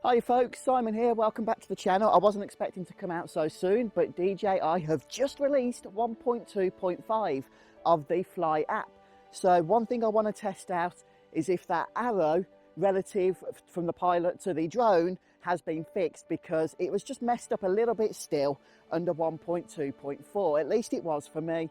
Hi folks, Simon here, welcome back to the channel. I wasn't expecting to come out so soon, but DJI have just released 1.2.5 of the Fly app. So one thing I want to test out is if that arrow relative from the pilot to the drone has been fixed, because it was just messed up a little bit still under 1.2.4. At least it was for me,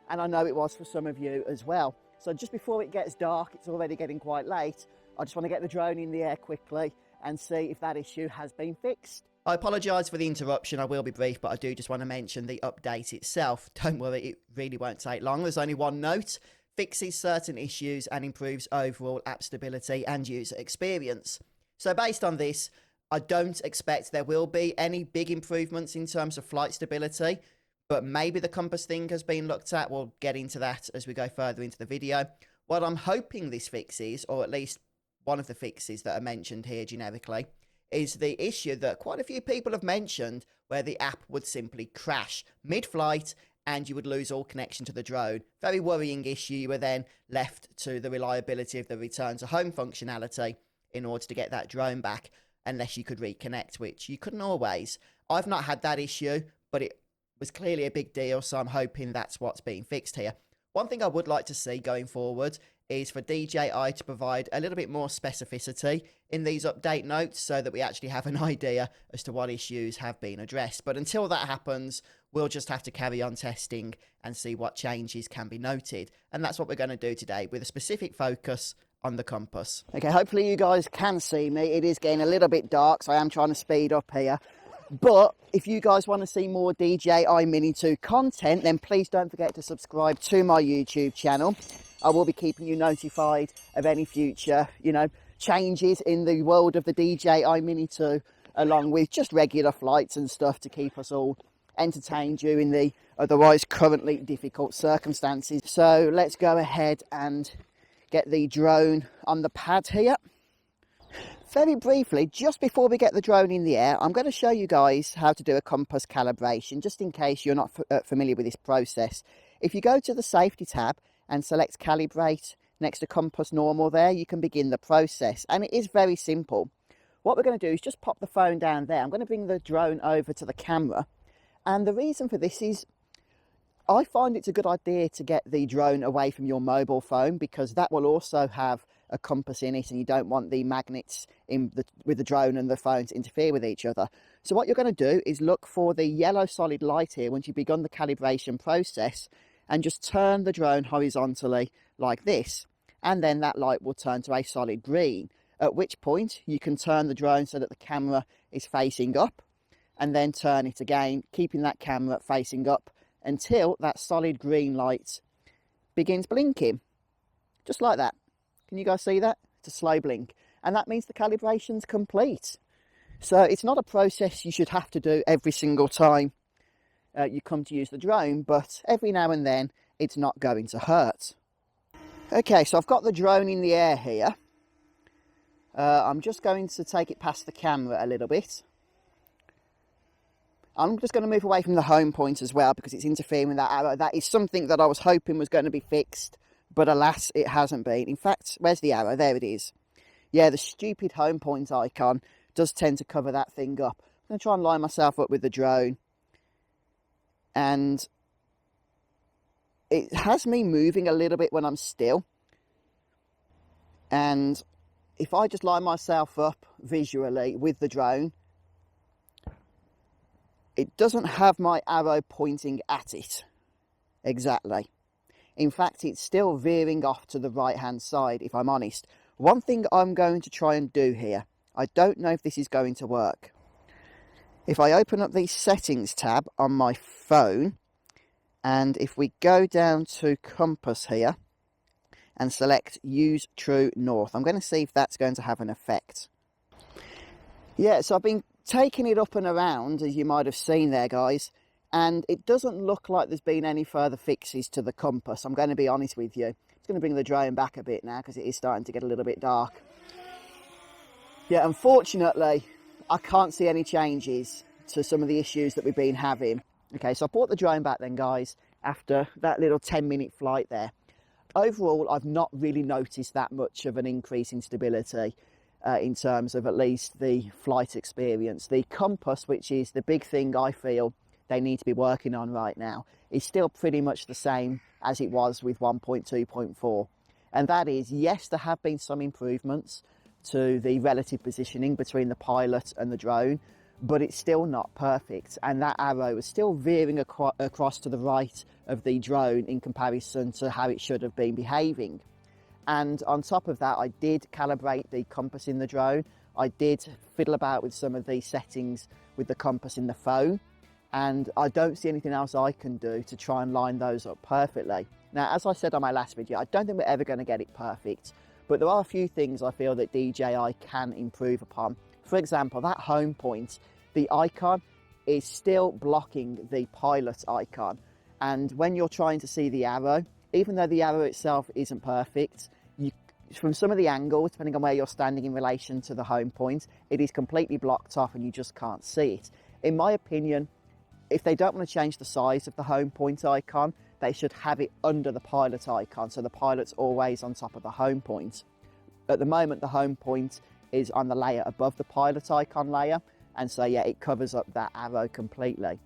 and I know it was for some of you as well. So just before it gets dark, it's already getting quite late, I just want to get the drone in the air quickly and see if that issue has been fixed. I apologise for the interruption, I will be brief, but I do just want to mention the update itself. Don't worry, it really won't take long. There's only one note: fixes certain issues and improves overall app stability and user experience. So based on this, I don't expect there will be any big improvements in terms of flight stability, but maybe the compass thing has been looked at. We'll get into that as we go further into the video. What I'm hoping this fixes, or at least one of the fixes that are mentioned here generically, is the issue that quite a few people have mentioned, where the app would simply crash mid-flight and you would lose all connection to the drone. Very worrying issue. You were then left to the reliability of the return to home functionality in order to get that drone back, unless you could reconnect, which you couldn't always. I've not had that issue, but it was clearly a big deal, so I'm hoping that's what's being fixed here. One thing I would like to see going forward is for DJI to provide a little bit more specificity in these update notes, so that we actually have an idea as to what issues have been addressed. But until that happens, we'll just have to carry on testing and see what changes can be noted. And that's what we're going to do today, with a specific focus on the compass. Okay, hopefully you guys can see me. It is getting a little bit dark, so I am trying to speed up here. But if you guys want to see more DJI Mini 2 content, then please don't forget to subscribe to my YouTube channel. I will be keeping you notified of any future, changes in the world of the DJI Mini 2, along with just regular flights and stuff to keep us all entertained during the otherwise currently difficult circumstances. So let's go ahead and get the drone on the pad here. Very briefly, just before we get the drone in the air, I'm going to show you guys how to do a compass calibration, just in case you're not familiar with this process. If you go to the safety tab and select calibrate next to compass normal there, you can begin the process, and it is very simple. What we're going to do is just pop the phone down there. I'm going to bring the drone over to the camera, and the reason for this is I find it's a good idea to get the drone away from your mobile phone, because that will also have a compass in it, and you don't want the magnets with the drone and the phone to interfere with each other. So what you're going to do is look for the yellow solid light here once you've begun the calibration process, and just turn the drone horizontally like this, and then that light will turn to a solid green, at which point you can turn the drone so that the camera is facing up, and then turn it again, keeping that camera facing up until that solid green light begins blinking, just like that. Can you guys see that? It's a slow blink, and that means the calibration's complete. So it's not a process you should have to do every single time you come to use the drone, but every now and then it's not going to hurt. Okay, so I've got the drone in the air here. I'm just going to take it past the camera a little bit. I'm just going to move away from the home point as well, because it's interfering with that arrow. That is something that I was hoping was going to be fixed, but alas, it hasn't been. In fact, where's the arrow? There it is. Yeah, the stupid home point icon does tend to cover that thing up. I'm going to try and line myself up with the drone, and it has me moving a little bit when I'm still. And if I just line myself up visually with the drone, it doesn't have my arrow pointing at it exactly. In fact, it's still veering off to the right hand side, if I'm honest. One thing I'm going to try and do here, I don't know if this is going to work. If I open up the settings tab on my phone, and if we go down to compass here and select use true north, I'm going to see if that's going to have an effect. Yeah, so I've been taking it up and around, as you might have seen there, guys, and it doesn't look like there's been any further fixes to the compass. I'm going to be honest with you. It's going to bring the drone back a bit now, because it is starting to get a little bit dark. Yeah, unfortunately, I can't see any changes to some of the issues that we've been having. Okay, so I brought the drone back then, guys, after that little 10-minute flight there. Overall, I've not really noticed that much of an increase in stability. in terms of at least the flight experience. The compass, which is the big thing I feel they need to be working on right now, is still pretty much the same as it was with 1.2.4. And that is, yes, there have been some improvements to the relative positioning between the pilot and the drone, but it's still not perfect. And that arrow is still veering across to the right of the drone in comparison to how it should have been behaving. And on top of that, I did calibrate the compass in the drone. I did fiddle about with some of the settings with the compass in the phone, and I don't see anything else I can do to try and line those up perfectly. Now, as I said on my last video, I don't think we're ever going to get it perfect, but there are a few things I feel that DJI can improve upon. For example, that home point, the icon is still blocking the pilot icon. And when you're trying to see the arrow, even though the arrow itself isn't perfect, from some of the angles, depending on where you're standing in relation to the home point, it is completely blocked off and you just can't see it. In my opinion, if they don't want to change the size of the home point icon, they should have it under the pilot icon, so the pilot's always on top of the home point. At the moment, the home point is on the layer above the pilot icon layer, and so yeah, it covers up that arrow completely.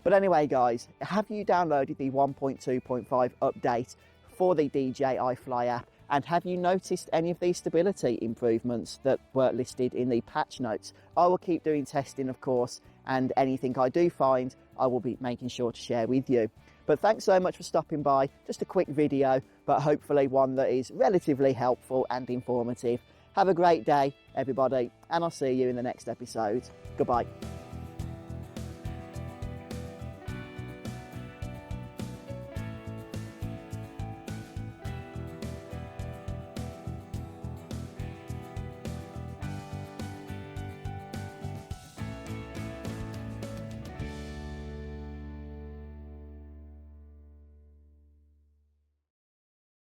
But anyway, guys, have you downloaded the 1.2.5 update for the DJI Fly app? And have you noticed any of these stability improvements that were listed in the patch notes? I will keep doing testing, of course, and anything I do find, I will be making sure to share with you. But thanks so much for stopping by. Just a quick video, but hopefully one that is relatively helpful and informative. Have a great day, everybody, and I'll see you in the next episode. Goodbye.